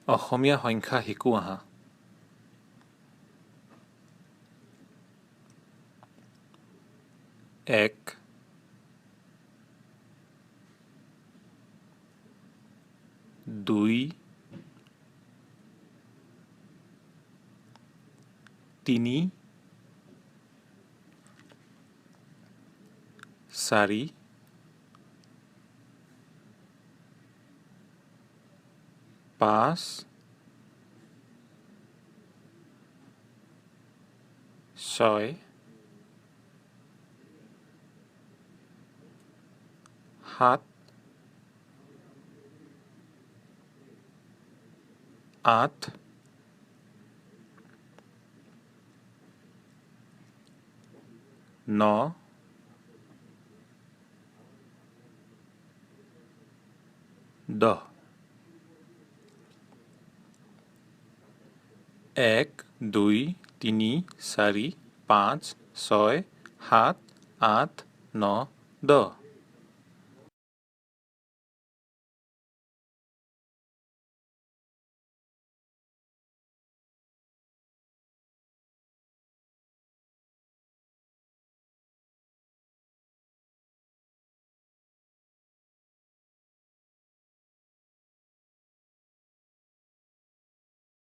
অসমীয়া সংখ্যা শিকো আহা। এক, দুই, তিনি, চাৰি, পাঁচ, ছয়, সাত, আঠ, ন, দহ। এক, দুই, তিনি, চাৰি, পাঁচ, ছয়, সাত, আঠ, ন, দহ।